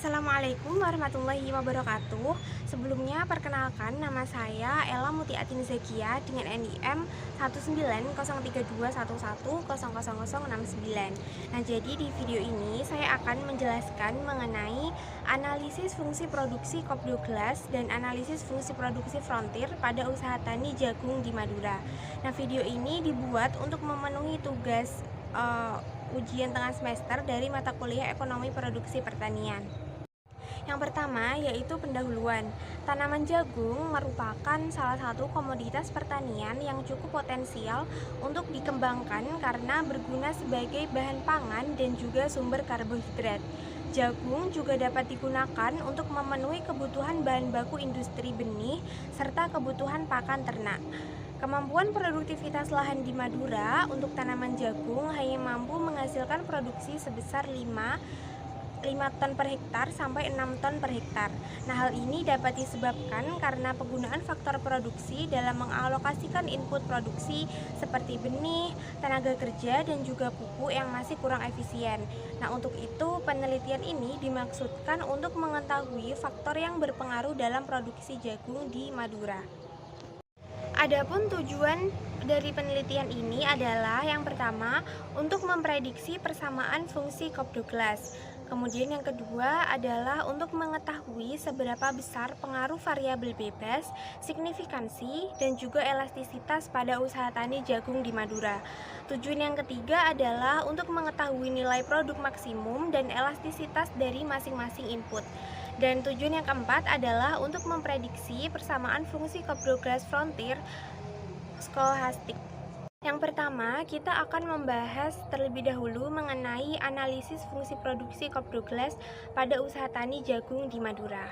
Assalamualaikum warahmatullahi wabarakatuh. Sebelumnya perkenalkan, nama saya Ella Mutiatin Zakia dengan NIM 1903211000069. Nah, jadi di video ini saya akan menjelaskan mengenai analisis fungsi produksi Kopdo Glass dan analisis fungsi produksi frontir pada usaha tani jagung di Madura. Nah, video ini dibuat untuk memenuhi tugas ujian tengah semester dari mata kuliah Ekonomi Produksi Pertanian. Yang pertama yaitu pendahuluan. Tanaman jagung merupakan salah satu komoditas pertanian yang cukup potensial untuk dikembangkan karena berguna sebagai bahan pangan dan juga sumber karbohidrat. Jagung juga dapat digunakan untuk memenuhi kebutuhan bahan baku industri benih serta kebutuhan pakan ternak. Kemampuan produktivitas lahan di Madura untuk tanaman jagung hanya mampu menghasilkan produksi sebesar 5 ton per hektar sampai 6 ton per hektar. Nah, hal ini dapat disebabkan karena penggunaan faktor produksi dalam mengalokasikan input produksi seperti benih, tenaga kerja, dan juga pupuk yang masih kurang efisien. Nah, untuk itu penelitian ini dimaksudkan untuk mengetahui faktor yang berpengaruh dalam produksi jagung di Madura. Adapun tujuan dari penelitian ini adalah yang pertama untuk memprediksi persamaan fungsi Kopdo Glass. Kemudian yang kedua adalah untuk mengetahui seberapa besar pengaruh variabel bebas, signifikansi, dan juga elastisitas pada usaha tani jagung di Madura. Tujuan yang ketiga adalah untuk mengetahui nilai produk maksimum dan elastisitas dari masing-masing input. Dan tujuan yang keempat adalah untuk memprediksi persamaan fungsi Kopdo Glass frontir skolastik. Yang pertama, kita akan membahas terlebih dahulu mengenai analisis fungsi produksi Kopdo Glass pada usaha tani jagung di Madura.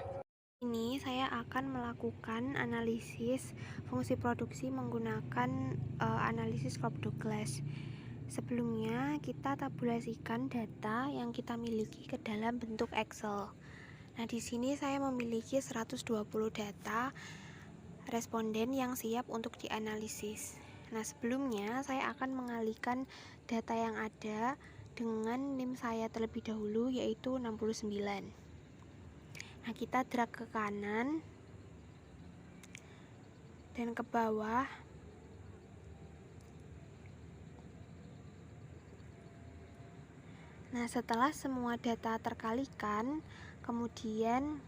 Ini saya akan melakukan analisis fungsi produksi menggunakan analisis Kopdo Glass. Sebelumnya, kita tabulasikan data yang kita miliki ke dalam bentuk Excel. Nah, di sini saya memiliki 120 data responden yang siap untuk dianalisis. Nah, sebelumnya saya akan mengalihkan data yang ada dengan NIM saya terlebih dahulu yaitu 69. Nah, kita drag ke kanan dan ke bawah. Nah, setelah semua data terkalikan, kemudian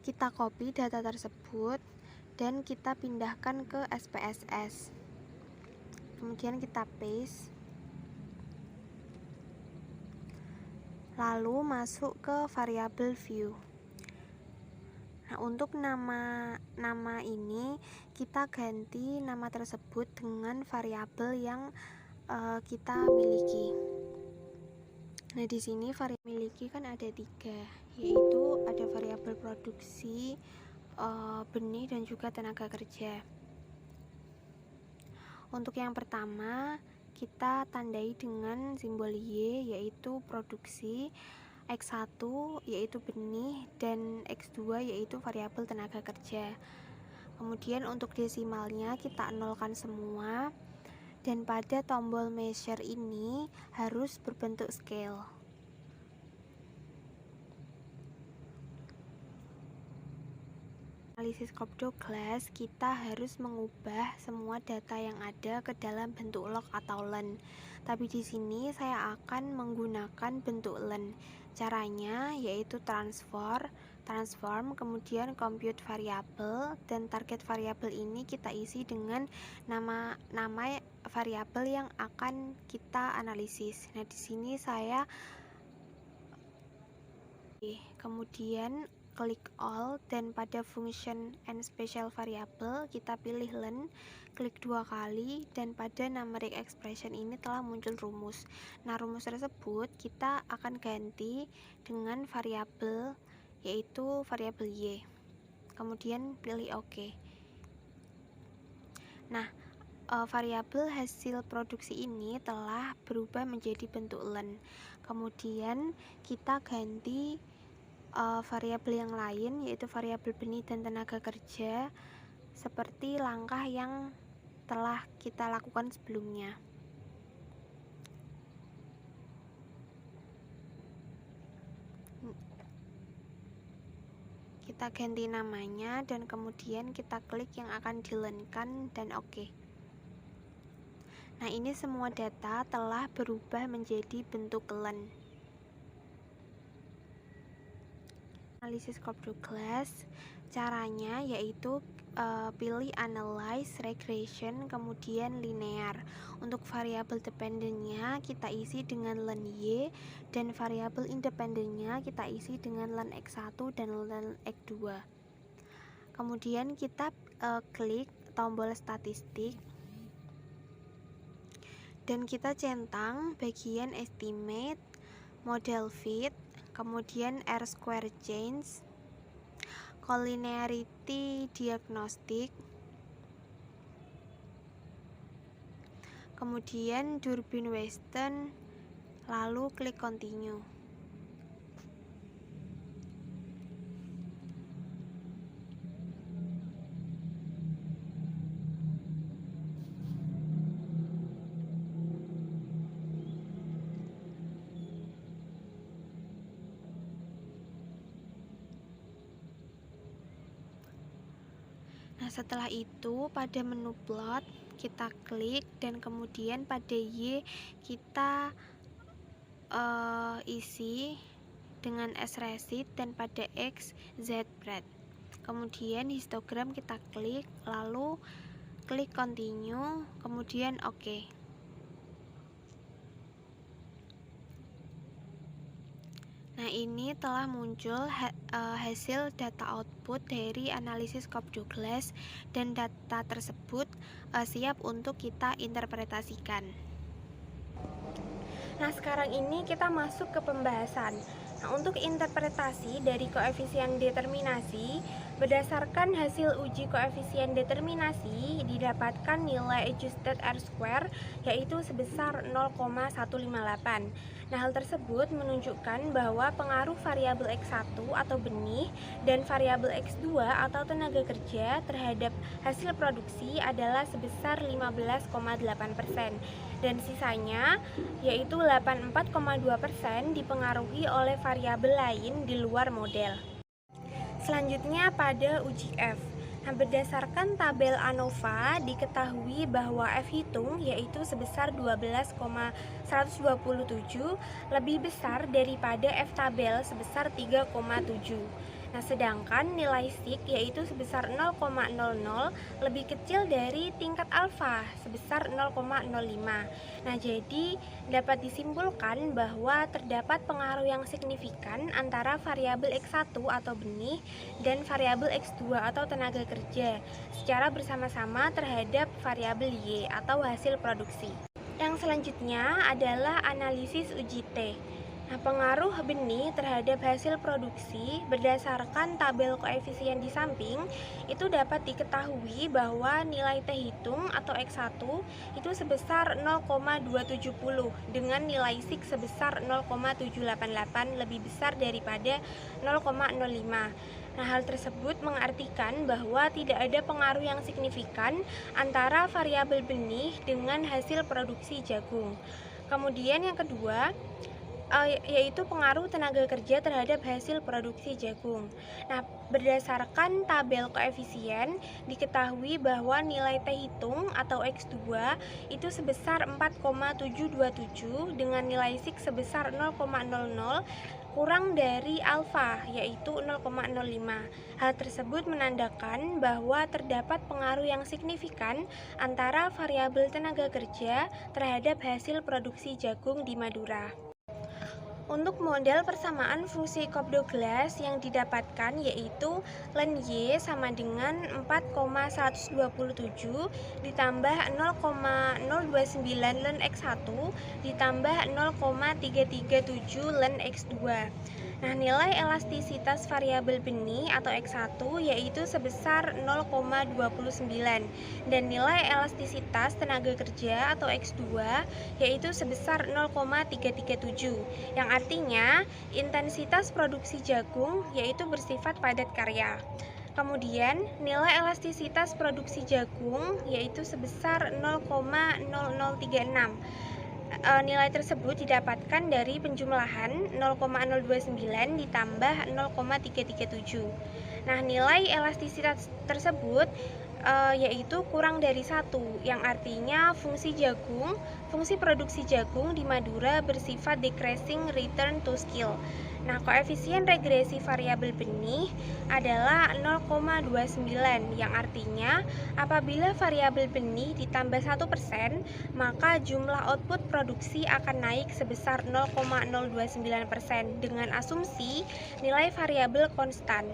kita copy data tersebut dan kita pindahkan ke SPSS. Kemudian kita paste. Lalu masuk ke variabel view. Nah, untuk nama ini kita ganti nama tersebut dengan variabel yang kita miliki. Nah, di sini variabel miliki kan ada 3, yaitu ada variabel produksi, benih, dan juga tenaga kerja. Untuk yang pertama, kita tandai dengan simbol Y, yaitu produksi, X1 yaitu benih, dan X2 yaitu variabel tenaga kerja. Kemudian untuk desimalnya kita nolkan semua, dan pada tombol measure ini harus berbentuk scale. Analisis Kopdo Glass, kita harus mengubah semua data yang ada ke dalam bentuk log atau len. Tapi di sini saya akan menggunakan bentuk len. Caranya yaitu transform, kemudian compute variable, dan target variabel ini kita isi dengan nama variabel yang akan kita analisis. Nah, di sini saya kemudian klik all, dan pada function and special variable kita pilih len, klik 2 kali, dan pada numeric expression ini telah muncul rumus. Nah, rumus tersebut kita akan ganti dengan variabel yaitu variabel Y. Kemudian pilih OK. Nah, variabel hasil produksi ini telah berubah menjadi bentuk len. Kemudian kita ganti variabel yang lain yaitu variabel benih dan tenaga kerja seperti langkah yang telah kita lakukan sebelumnya. kita ganti namanya dan kemudian kita klik yang akan dilenkan dan oke. Nah, ini semua data telah berubah menjadi bentuk len. Analisis Cobb-Duke glass, caranya yaitu pilih analyze, regression, kemudian linear. Untuk variabel dependennya kita isi dengan len y, dan variabel independennya kita isi dengan len x1 dan len x2. Kemudian kita klik tombol statistik dan kita centang bagian estimate, model fit, kemudian R-square change, collinearity diagnostic, kemudian Durbin Weston, lalu klik continue. Nah, setelah itu pada menu plot kita klik dan kemudian pada Y kita isi dengan S-recit dan pada X Z-breadth. Kemudian histogram kita klik, lalu klik continue, kemudian oke. Nah, ini telah muncul hasil data output dari analisis Cobb-Duke glass dan data tersebut siap untuk kita interpretasikan. Nah, sekarang ini kita masuk ke pembahasan. Nah, untuk interpretasi dari koefisien determinasi, berdasarkan hasil uji koefisien determinasi didapatkan nilai adjusted R-square yaitu sebesar 0,158. Nah, hal tersebut menunjukkan bahwa pengaruh variabel X1 atau benih dan variabel X2 atau tenaga kerja terhadap hasil produksi adalah sebesar 15,8%. Dan sisanya yaitu 84,2% dipengaruhi oleh variabel lain di luar model. Selanjutnya pada uji F. Nah, berdasarkan tabel ANOVA diketahui bahwa F hitung yaitu sebesar 12,127 lebih besar daripada F tabel sebesar 3,7. Nah, sedangkan nilai SIG yaitu sebesar 0,00 lebih kecil dari tingkat alfa sebesar 0,05. Nah, jadi dapat disimpulkan bahwa terdapat pengaruh yang signifikan antara variabel X1 atau benih dan variabel X2 atau tenaga kerja secara bersama-sama terhadap variabel Y atau hasil produksi. Yang selanjutnya adalah analisis uji T. Nah, pengaruh benih terhadap hasil produksi berdasarkan tabel koefisien di samping itu dapat diketahui bahwa nilai T hitung atau X1 itu sebesar 0,270 dengan nilai SIG sebesar 0,788 lebih besar daripada 0,05. Nah, hal tersebut mengartikan bahwa tidak ada pengaruh yang signifikan antara variabel benih dengan hasil produksi jagung. Kemudian yang kedua yaitu pengaruh tenaga kerja terhadap hasil produksi jagung. Nah, berdasarkan tabel koefisien diketahui bahwa nilai T hitung atau X2 itu sebesar 4,727 dengan nilai SIG sebesar 0,00 kurang dari alfa yaitu 0,05. Hal tersebut menandakan bahwa terdapat pengaruh yang signifikan antara variabel tenaga kerja terhadap hasil produksi jagung di Madura. Untuk model persamaan fungsi Cobb-Duke glass yang didapatkan yaitu len Y sama dengan 4,127 ditambah 0,029 len X1 ditambah 0,337 len X2. Nah, nilai elastisitas variabel benih atau X1 yaitu sebesar 0,29 dan nilai elastisitas tenaga kerja atau X2 yaitu sebesar 0,337 yang artinya intensitas produksi jagung yaitu bersifat padat karya. Kemudian nilai elastisitas produksi jagung yaitu sebesar 0,0036. Nilai tersebut didapatkan dari penjumlahan 0,029 ditambah 0,337. Nah, nilai elastisitas tersebut yaitu kurang dari 1, yang artinya fungsi produksi jagung di Madura bersifat decreasing return to scale. Nah, koefisien regresi variabel benih adalah 0,29, yang artinya apabila variabel benih ditambah 1%, maka jumlah output produksi akan naik sebesar 0,029% dengan asumsi nilai variabel konstan.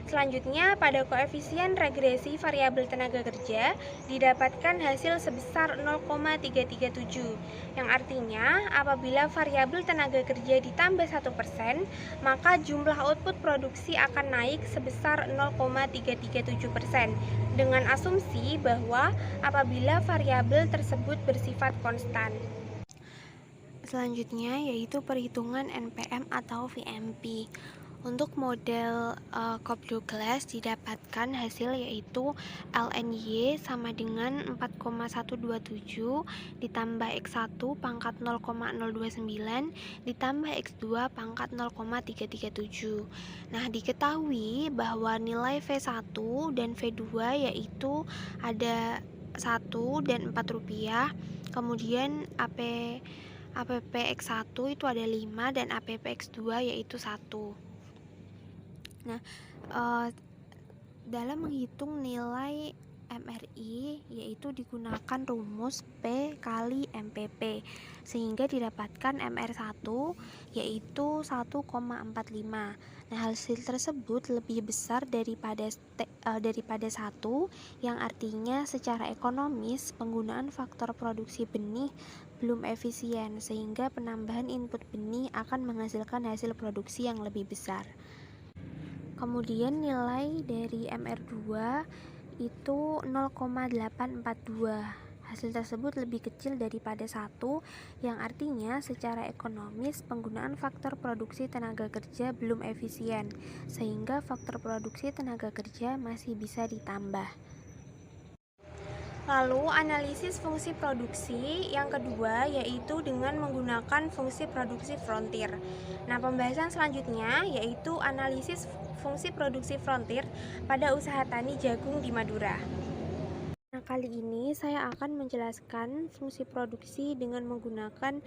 Selanjutnya, pada koefisien regresi variabel tenaga kerja didapatkan hasil sebesar 0,337, yang artinya apabila variabel tenaga kerja ditambah 1%, maka jumlah output produksi akan naik sebesar 0,337% dengan asumsi bahwa apabila variabel tersebut bersifat konstan. Selanjutnya yaitu perhitungan NPM atau VMP. Untuk model Cobb Douglas didapatkan hasil yaitu lny sama dengan 4,127 ditambah X1 pangkat 0,029 ditambah X2 pangkat 0,337. Nah, diketahui bahwa nilai V1 dan V2 yaitu ada 1 dan 4 rupiah, kemudian APP X1 itu ada 5 dan APP X2 yaitu 1. Nah, dalam menghitung nilai MRI yaitu digunakan rumus P kali MPP sehingga didapatkan MR1 yaitu 1,45. Nah, hasil tersebut lebih besar daripada 1, yang artinya secara ekonomis penggunaan faktor produksi benih belum efisien sehingga penambahan input benih akan menghasilkan hasil produksi yang lebih besar. Kemudian nilai dari MR2 itu 0,842. Hasil tersebut lebih kecil daripada 1, yang artinya secara ekonomis penggunaan faktor produksi tenaga kerja belum efisien, sehingga faktor produksi tenaga kerja masih bisa ditambah. Lalu analisis fungsi produksi yang kedua yaitu dengan menggunakan fungsi produksi frontier. Nah, pembahasan selanjutnya yaitu analisis fungsi produksi frontier pada usaha tani jagung di Madura. Nah, kali ini saya akan menjelaskan fungsi produksi dengan menggunakan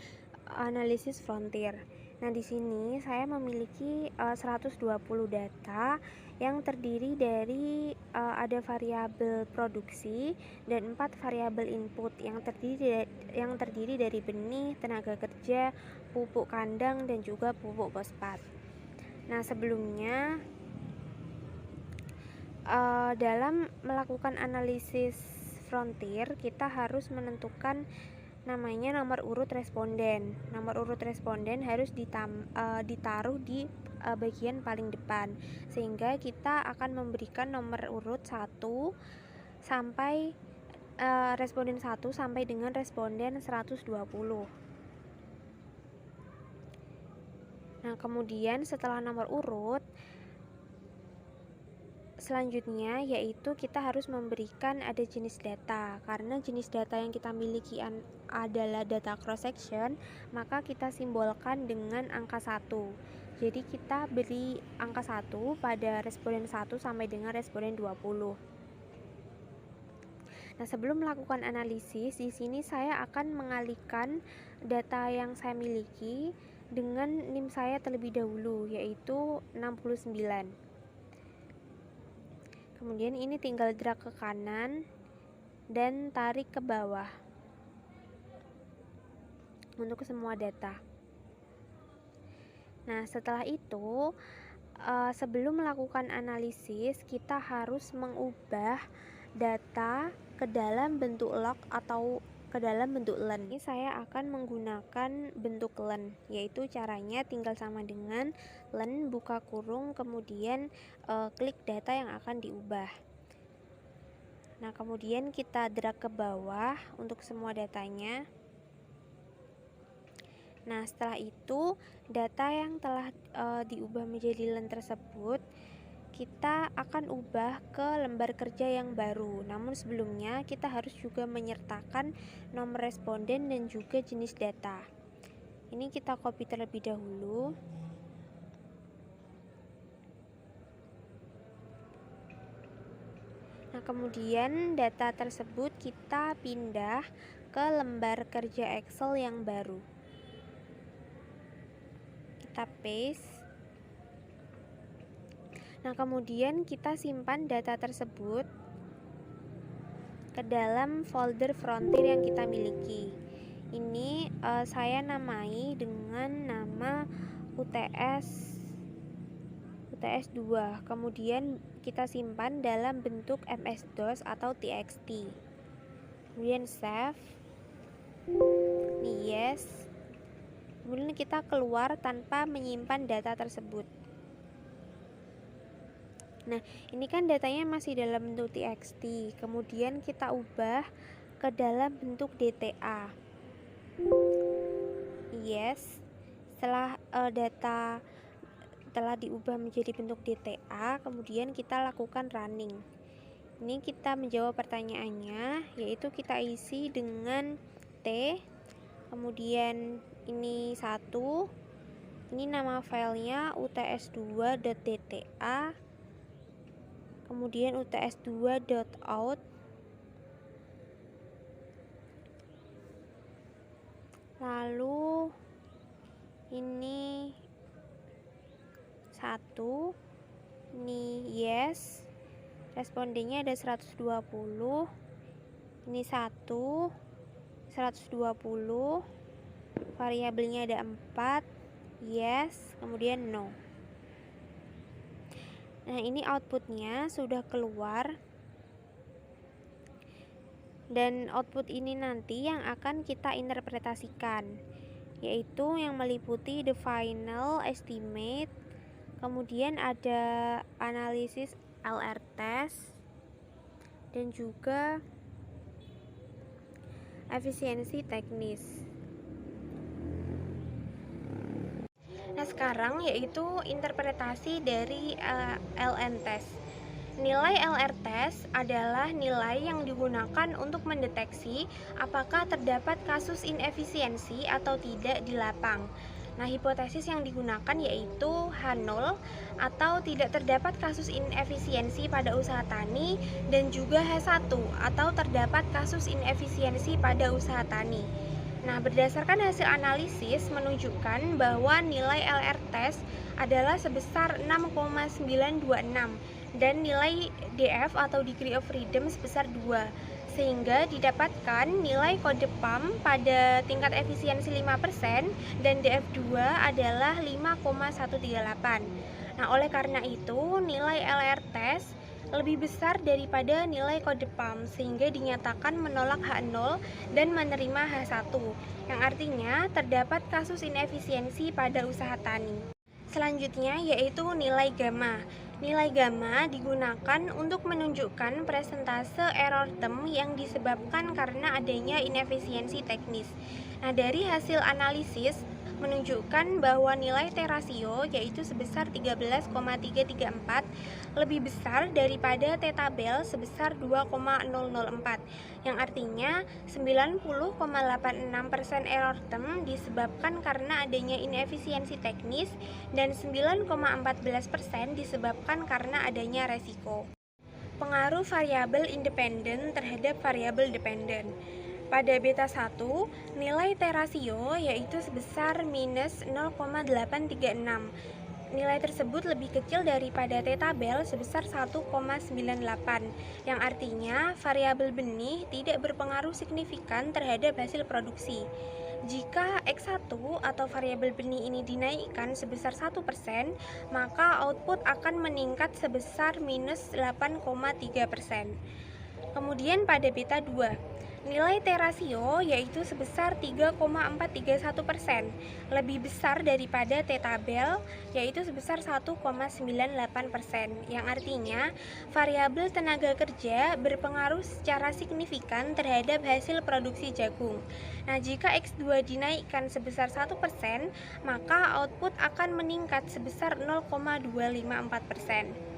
analisis frontier. Nah, di sini saya memiliki 120 data yang terdiri dari ada variabel produksi dan 4 variabel input yang terdiri dari benih, tenaga kerja, pupuk kandang dan juga pupuk fosfat. Nah, sebelumnya dalam melakukan analisis frontier kita harus menentukan namanya nomor urut responden. Nomor urut responden harus ditaruh di bagian paling depan sehingga kita akan memberikan nomor urut 1 sampai responden 1 sampai dengan responden 120. Nah, kemudian setelah nomor urut selanjutnya yaitu kita harus memberikan ada jenis data. Karena jenis data yang kita miliki adalah data cross section, maka kita simbolkan dengan angka 1. Jadi kita beri angka 1 pada responden 1 sampai dengan responden 20. Nah, sebelum melakukan analisis, di sini saya akan mengalihkan data yang saya miliki dengan NIM saya terlebih dahulu yaitu 69. Kemudian ini tinggal drag ke kanan dan tarik ke bawah untuk semua data. Nah, setelah itu sebelum melakukan analisis kita harus mengubah data ke dalam bentuk log atau ke dalam bentuk len. Ini saya akan menggunakan bentuk len, yaitu caranya tinggal sama dengan len buka kurung kemudian klik data yang akan diubah. Nah, kemudian kita drag ke bawah untuk semua datanya. Nah, setelah itu data yang telah diubah menjadi len tersebut kita akan ubah ke lembar kerja yang baru. Namun sebelumnya kita harus juga menyertakan nomor responden dan juga jenis data. Ini kita copy terlebih dahulu. Nah, kemudian data tersebut kita pindah ke lembar kerja Excel yang baru. Kita paste. Nah, kemudian kita simpan data tersebut ke dalam folder Frontier yang kita miliki. Ini saya namai dengan nama UTS 2. Kemudian kita simpan dalam bentuk MS-DOS atau TXT. Kemudian save. Ini yes. Kemudian kita keluar tanpa menyimpan data tersebut. Nah, ini kan datanya masih dalam bentuk TXT. Kemudian kita ubah ke dalam bentuk DTA. Yes. Setelah data telah diubah menjadi bentuk DTA, kemudian kita lakukan running. Ini kita menjawab pertanyaannya, yaitu kita isi dengan T. Kemudian ini 1. Ini nama filenya uts2.dta. Kemudian uts2.out. Lalu ini 1. Ini yes. Respondennya ada 120. Ini 1. 120. Variabelnya ada 4. Yes. Kemudian no. Nah, ini outputnya sudah keluar, dan output ini nanti yang akan kita interpretasikan, yaitu yang meliputi the final estimate, kemudian ada analisis LR test, dan juga efisiensi teknis. Nah, sekarang yaitu interpretasi dari LN test. Nilai LR test adalah nilai yang digunakan untuk mendeteksi apakah terdapat kasus inefisiensi atau tidak di lapang. Nah, hipotesis yang digunakan yaitu H0 atau tidak terdapat kasus inefisiensi pada usaha tani, dan juga H1 atau terdapat kasus inefisiensi pada usaha tani. Nah, berdasarkan hasil analisis menunjukkan bahwa nilai LR test adalah sebesar 6,926 dan nilai DF atau degree of freedom sebesar 2, sehingga didapatkan nilai kode PAM pada tingkat efisiensi 5% dan DF2 adalah 5,138. Nah, oleh karena itu nilai LR test lebih besar daripada nilai kode PAM, sehingga dinyatakan menolak H0 dan menerima H1, yang artinya terdapat kasus inefisiensi pada usaha tani. Selanjutnya yaitu nilai gamma. Nilai gamma digunakan untuk menunjukkan persentase error term yang disebabkan karena adanya inefisiensi teknis. Nah, dari hasil analisis menunjukkan bahwa nilai T rasio yaitu sebesar 13,334 lebih besar daripada T tabel sebesar 2,004, yang artinya 90,86% error term disebabkan karena adanya inefisiensi teknis dan 9,14% disebabkan karena adanya resiko. Pengaruh variabel independen terhadap variabel dependen. Pada beta 1, nilai T rasio yaitu sebesar minus 0,836. Nilai tersebut lebih kecil daripada T tabel sebesar 1,98, yang artinya variabel benih tidak berpengaruh signifikan terhadap hasil produksi. Jika X1 atau variabel benih ini dinaikkan sebesar 1%, maka output akan meningkat sebesar minus 8,3%. Kemudian pada beta 2, nilai T rasio yaitu sebesar 3,431%, lebih besar daripada T tabel yaitu sebesar 1,98%, yang artinya variabel tenaga kerja berpengaruh secara signifikan terhadap hasil produksi jagung. Nah, jika X2 dinaikkan sebesar 1%, maka output akan meningkat sebesar 0,254%.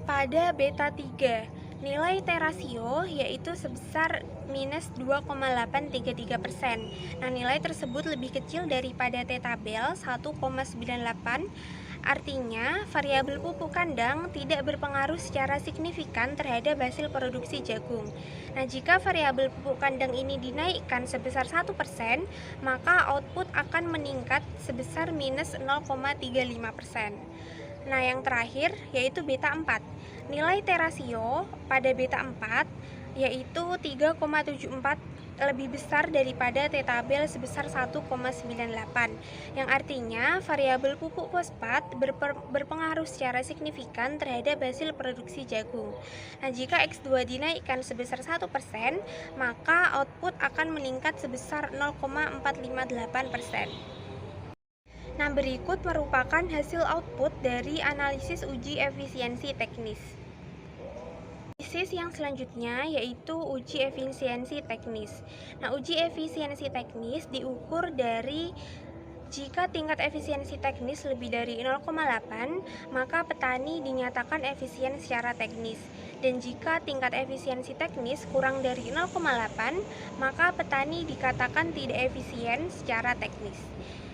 Pada beta 3, nilai T rasio yaitu sebesar minus 2,833%. Nah, nilai tersebut lebih kecil daripada T tabel 1,98. Artinya, variabel pupuk kandang tidak berpengaruh secara signifikan terhadap hasil produksi jagung. Nah, jika variabel pupuk kandang ini dinaikkan sebesar 1%, maka output akan meningkat sebesar minus 0,35%. Nah, yang terakhir yaitu beta 4. Nilai T rasio pada beta 4 yaitu 3,74 lebih besar daripada T tabel sebesar 1,98, yang artinya variabel pupuk fosfat berpengaruh secara signifikan terhadap hasil produksi jagung. Nah, jika X2 dinaikkan sebesar 1%, maka output akan meningkat sebesar 0,458%. Nah, berikut merupakan hasil output dari analisis uji efisiensi teknis. Analisis yang selanjutnya yaitu uji efisiensi teknis. Nah, uji efisiensi teknis diukur dari jika tingkat efisiensi teknis lebih dari 0,8, maka petani dinyatakan efisien secara teknis. Dan jika tingkat efisiensi teknis kurang dari 0,8, maka petani dikatakan tidak efisien secara teknis.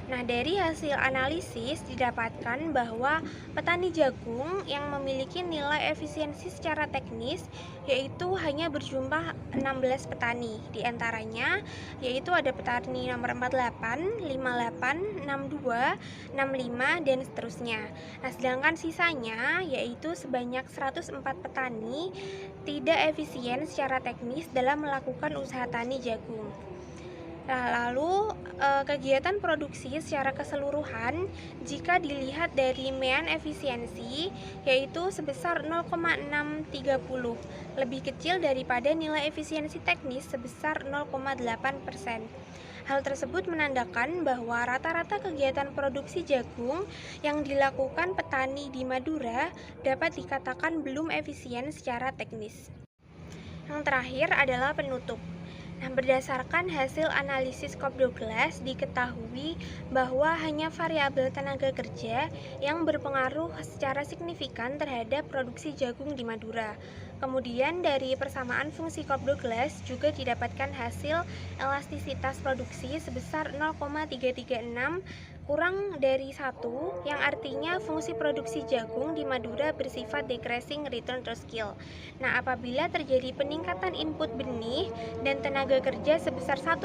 Nah, dari hasil analisis didapatkan bahwa petani jagung yang memiliki nilai efisiensi secara teknis yaitu hanya berjumlah 16 petani. Di antaranya yaitu ada petani nomor 48, 58, 62, 65, dan seterusnya. Nah, sedangkan sisanya yaitu sebanyak 104 petani tidak efisien secara teknis dalam melakukan usaha tani jagung. Nah, lalu kegiatan produksi secara keseluruhan jika dilihat dari mean efisiensi yaitu sebesar 0,630, lebih kecil daripada nilai efisiensi teknis sebesar 0,8%. Hal tersebut menandakan bahwa rata-rata kegiatan produksi jagung yang dilakukan petani di Madura dapat dikatakan belum efisien secara teknis. Yang terakhir adalah penutup. Nah, berdasarkan hasil analisis Kopdoglas diketahui bahwa hanya variabel tenaga kerja yang berpengaruh secara signifikan terhadap produksi jagung di Madura. Kemudian dari persamaan fungsi Kopdoglas juga didapatkan hasil elastisitas produksi sebesar 0,336 kurang dari 1, yang artinya fungsi produksi jagung di Madura bersifat decreasing return to skill. Nah, apabila terjadi peningkatan input benih dan tenaga kerja sebesar 1%,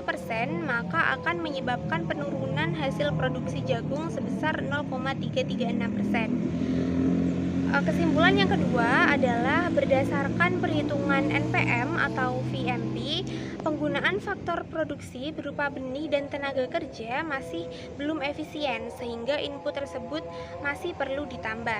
maka akan menyebabkan penurunan hasil produksi jagung sebesar 0,336%. Kesimpulan yang kedua adalah berdasarkan perhitungan NPM atau VMP, penggunaan faktor produksi berupa benih dan tenaga kerja masih belum efisien sehingga input tersebut masih perlu ditambah.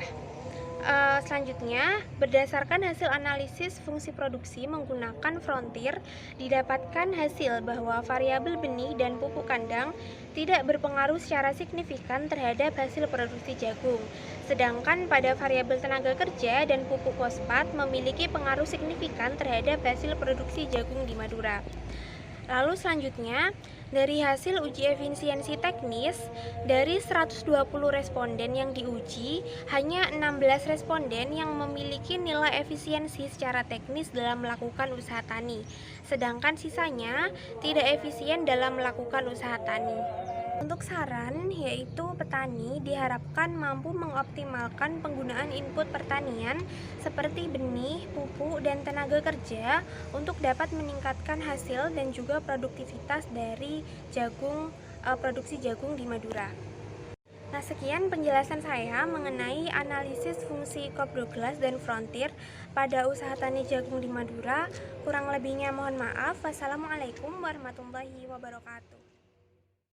Selanjutnya, berdasarkan hasil analisis fungsi produksi menggunakan Frontier, didapatkan hasil bahwa variabel benih dan pupuk kandang tidak berpengaruh secara signifikan terhadap hasil produksi jagung. Sedangkan pada variabel tenaga kerja dan pupuk fosfat memiliki pengaruh signifikan terhadap hasil produksi jagung di Madura. Lalu selanjutnya, dari hasil uji efisiensi teknis, dari 120 responden yang diuji, hanya 16 responden yang memiliki nilai efisiensi secara teknis dalam melakukan usaha tani, sedangkan sisanya tidak efisien dalam melakukan usaha tani. Untuk saran, yaitu petani diharapkan mampu mengoptimalkan penggunaan input pertanian seperti benih, pupuk, dan tenaga kerja untuk dapat meningkatkan hasil dan juga produktivitas dari produksi jagung di Madura. Nah, sekian penjelasan saya mengenai analisis fungsi Kopdoglas dan Frontier pada usaha tani jagung di Madura. Kurang lebihnya mohon maaf. Wassalamualaikum warahmatullahi wabarakatuh.